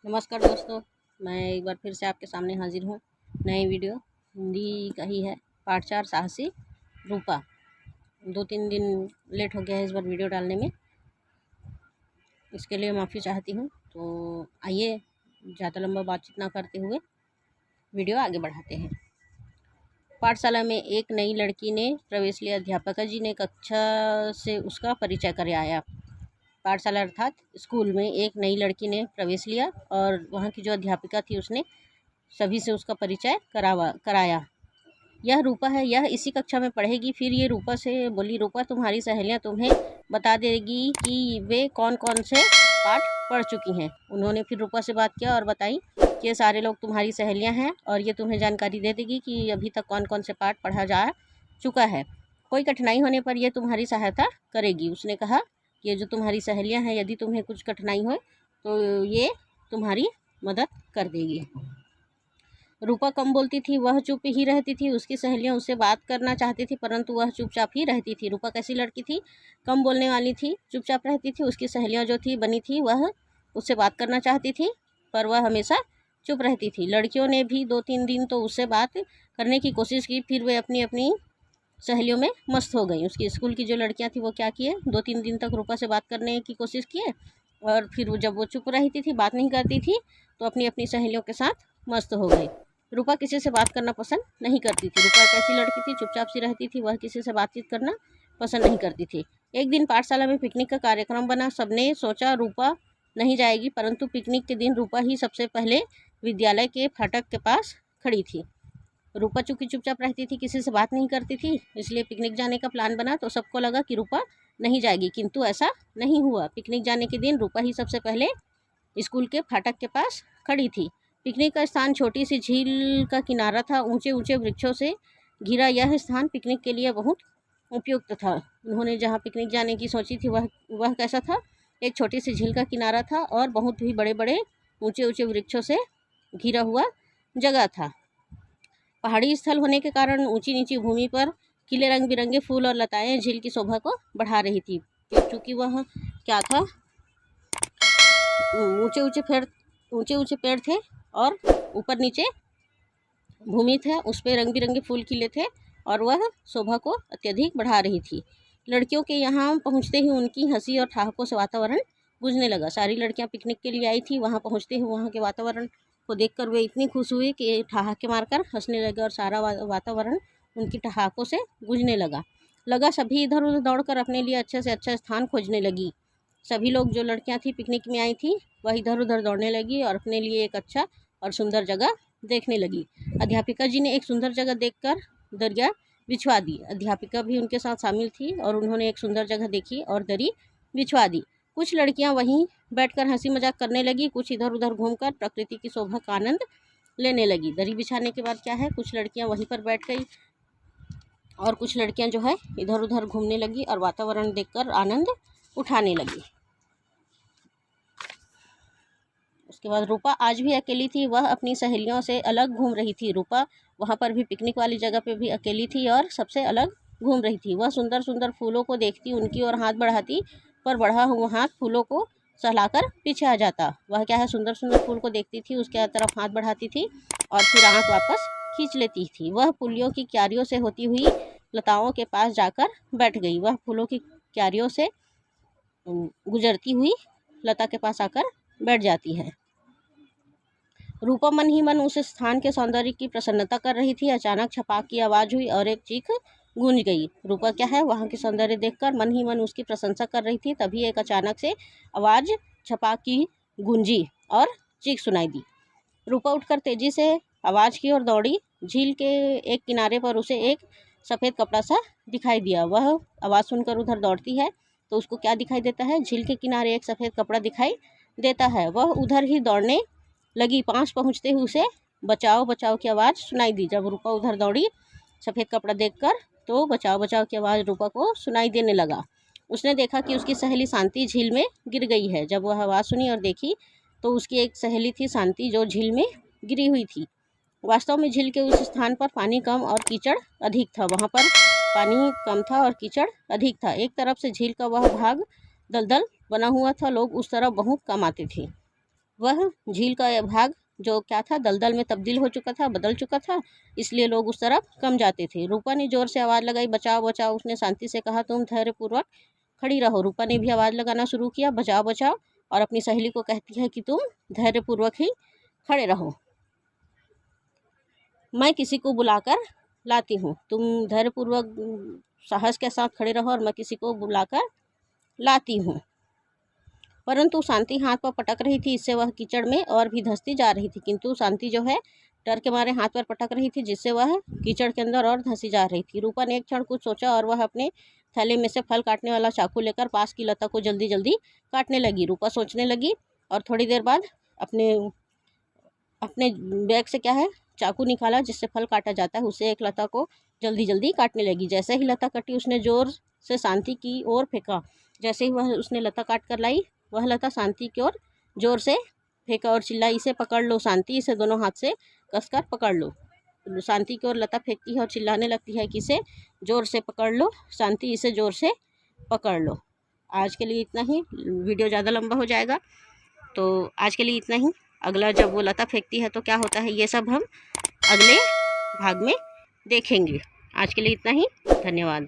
नमस्कार दोस्तों, मैं एक बार फिर से आपके सामने हाजिर हूँ। नई वीडियो हिंदी का ही है, पार्ट 4 साहसी रूपा। 2-3 दिन लेट हो गया है इस बार वीडियो डालने में, इसके लिए माफ़ी चाहती हूँ। तो आइए ज़्यादा लंबा बातचीत ना करते हुए वीडियो आगे बढ़ाते हैं। पाठशाला में एक नई लड़की ने प्रवेश लिया। अध्यापक जी ने कक्षा से उसका परिचय कराया। पाठशाला अर्थात स्कूल में एक नई लड़की ने प्रवेश लिया और वहाँ की जो अध्यापिका थी उसने सभी से उसका परिचय कराया। यह रूपा है, यह इसी कक्षा में पढ़ेगी। फिर ये रूपा से बोली, रूपा तुम्हारी सहेलियाँ तुम्हें बता देगी कि वे कौन कौन से पाठ पढ़ चुकी हैं। उन्होंने फिर रूपा से बात किया और बताई कि ये सारे लोग तुम्हारी सहेलियाँ हैं और ये तुम्हें जानकारी दे देगी कि अभी तक कौन कौन से पाठ पढ़ा जा चुका है। कोई कठिनाई होने पर यह तुम्हारी सहायता करेगी। उसने कहा ये जो तुम्हारी सहेलियां हैं, यदि तुम्हें कुछ कठिनाई हो तो ये तुम्हारी मदद कर देगी। रूपा कम बोलती थी, वह चुप ही रहती थी। उसकी सहेलियां उससे बात करना चाहती थी परंतु वह चुपचाप ही रहती थी। रूपा कैसी लड़की थी? कम बोलने वाली थी, चुपचाप रहती थी। उसकी सहेलियां जो थी बनी थी, वह उससे बात करना चाहती थी पर वह हमेशा चुप रहती थी। लड़कियों ने भी 2-3 दिन तो उससे बात करने की कोशिश की, फिर वे अपनी अपनी सहेलियों में मस्त हो गई। उसकी स्कूल की जो लड़कियां थी वो क्या किए, 2-3 दिन तक रूपा से बात करने की कोशिश किए और फिर जब वो चुप रहती थी, बात नहीं करती थी, तो अपनी अपनी सहेलियों के साथ मस्त हो गई। रूपा किसी से बात करना पसंद नहीं करती थी। रूपा एक ऐसी लड़की थी, चुपचाप सी रहती थी, वह किसी से बातचीत करना पसंद नहीं करती थी। एक दिन पाठशाला में पिकनिक का कार्यक्रम बना। सबने सोचा रूपा नहीं जाएगी, परंतु पिकनिक के दिन रूपा ही सबसे पहले विद्यालय के फाटक के पास खड़ी थी। रूपा चूँकि चुपचाप रहती थी, किसी से बात नहीं करती थी, इसलिए पिकनिक जाने का प्लान बना तो सबको लगा कि रूपा नहीं जाएगी, किंतु ऐसा नहीं हुआ। पिकनिक जाने के दिन रूपा ही सबसे पहले स्कूल के फाटक के पास खड़ी थी। पिकनिक का स्थान छोटी सी झील का किनारा था। ऊंचे ऊंचे वृक्षों से घिरा यह स्थान पिकनिक के लिए बहुत उपयुक्त था। उन्होंने जहाँ पिकनिक जाने की सोची थी वह कैसा था? एक छोटी सी झील का किनारा था और बहुत ही बड़े बड़े ऊंचे ऊंचे वृक्षों से घिरा हुआ जगह था। पहाड़ी स्थल होने के कारण ऊंची नीची भूमि पर खिले रंग बिरंगे फूल और लताएं झील की शोभा को बढ़ा रही थी। क्योंकि वह क्या था, ऊंचे ऊंचे पेड़ थे और ऊपर नीचे भूमि थे, उस पर रंग बिरंगे फूल खिले थे और वह शोभा को अत्यधिक बढ़ा रही थी। लड़कियों के यहाँ पहुँचते ही उनकी हंसी और ठहाकों से वातावरण गूंजने लगा। सारी लड़कियाँ पिकनिक के लिए आई थी। वहाँ पहुँचते ही वहाँ के वातावरण को देखकर वे इतनी खुश हुई कि ठहाके मारकर हंसने लगे और सारा वातावरण उनकी ठहाकों से गूंजने लगा। सभी इधर उधर दौड़कर अपने लिए अच्छे से अच्छा स्थान खोजने लगी। सभी लोग, जो लड़कियां थी पिकनिक में आई थी, वह इधर उधर दौड़ने लगी और अपने लिए एक अच्छा और सुंदर जगह देखने लगी। अध्यापिका जी ने एक सुंदर जगह देखकर दरिया बिछवा दी। अध्यापिका भी उनके साथ शामिल थी और उन्होंने एक सुंदर जगह देखी और दरी बिछवा दी। कुछ लड़कियां वहीं बैठकर हंसी मजाक करने लगी, कुछ इधर उधर घूमकर प्रकृति की शोभा का आनंद लेने लगी। दरी बिछाने के बाद क्या है, कुछ लड़कियां वहीं पर बैठ गई और कुछ लड़कियां जो है इधर उधर घूमने लगी और वातावरण देखकर आनंद उठाने लगी। उसके बाद रूपा आज भी अकेली थी। वह अपनी सहेलियों से अलग घूम रही थी। रूपा वहाँ पर भी पिकनिक वाली जगह पे भी अकेली थी और सबसे अलग घूम रही थी। वह सुंदर सुंदर फूलों को देखती, उनकी ओर हाथ बढ़ाती, पर बढ़ा हुआ हाथ फूलों को सहलाकर पीछे आ जाता। वह क्या है, सुंदर सुंदर फूल को देखती थी, उसके तरफ हाथ बढ़ाती थी और फिर हाथ वापस खींच लेती थी। वह फूलों की क्यारियों से होती हुई लताओं के पास जाकर बैठ गई। वह फूलों की क्यारियों से गुजरती हुई लता के पास आकर बैठ जाती है। रूपा मन ही मन उस स्थान के सौंदर्य की प्रसन्नता कर रही थी। अचानक छपाक की आवाज़ हुई और एक चीख गूंज गई। रूपा क्या है, वहाँ के सौंदर्य देखकर मन ही मन उसकी प्रशंसा कर रही थी। तभी एक अचानक से आवाज़ छपाक की गूंजी और चीख सुनाई दी। रूपा उठकर तेजी से आवाज़ की ओर दौड़ी। झील के एक किनारे पर उसे एक सफ़ेद कपड़ा सा दिखाई दिया। वह आवाज़ सुनकर उधर दौड़ती है तो उसको क्या दिखाई देता है, झील के किनारे एक सफ़ेद कपड़ा दिखाई देता है। वह उधर ही दौड़ने लगी। पास पहुँचते ही उसे बचाओ बचाओ की आवाज़ सुनाई दी। जब रूपा उधर दौड़ी सफ़ेद कपड़ा देखकर तो बचाओ बचाओ की आवाज़ रूपा को सुनाई देने लगा। उसने देखा कि उसकी सहेली शांति झील में गिर गई है। जब वह आवाज़ सुनी और देखी तो उसकी एक सहेली थी शांति, जो झील में गिरी हुई थी। वास्तव में झील के उस स्थान पर पानी कम और कीचड़ अधिक था। वहाँ पर पानी कम था और कीचड़ अधिक था। एक तरफ से झील का वह भाग दलदल बना हुआ था। लोग उस तरफ बहुत कम आते थे। वह झील का भाग जो क्या था, दलदल में तब्दील हो चुका था, बदल चुका था, इसलिए लोग उस तरफ कम जाते थे। रूपा ने जोर से आवाज़ लगाई, बचाओ बचाओ। उसने शांति से कहा, तुम धैर्यपूर्वक खड़ी रहो। रूपा ने भी आवाज़ लगाना शुरू किया, बचाओ बचाओ, और अपनी सहेली को कहती है कि तुम धैर्यपूर्वक ही खड़े रहो, मैं किसी को बुलाकर लाती हूँ। तुम धैर्यपूर्वक साहस के साथ खड़े रहो और मैं किसी को बुलाकर लाती हूँ। परंतु शांति हाथ पर पटक रही थी, इससे वह कीचड़ में और भी धंसती जा रही थी। किंतु शांति जो है डर के मारे हाथ पर पटक रही थी, जिससे वह कीचड़ के अंदर और धंसी जा रही थी। रूपा ने एक क्षण कुछ सोचा और वह अपने थैले में से फल काटने वाला चाकू लेकर पास की लता को जल्दी जल्दी काटने लगी। रूपा सोचने लगी और थोड़ी देर बाद अपने बैग से क्या है चाकू निकाला, जिससे फल काटा जाता है, उससे एक लता को जल्दी जल्दी काटने लगी। जैसे ही लता कटी, उसने जोर से शांति की ओर फेंका। जैसे ही वह उसने लता काट कर लाई, वह लता शांति की ओर जोर से फेंका और चिल्लाई, इसे पकड़ लो शांति, इसे दोनों हाथ से कसकर पकड़ लो। शांति की ओर लता फेंकती है और चिल्लाने लगती है कि इसे जोर से पकड़ लो शांति, इसे जोर से पकड़ लो। आज के लिए इतना ही, वीडियो ज़्यादा लंबा हो जाएगा, तो आज के लिए इतना ही। अगला जब वो लता फेंकती है तो क्या होता है, ये सब हम अगले भाग में देखेंगे। आज के लिए इतना ही, धन्यवाद।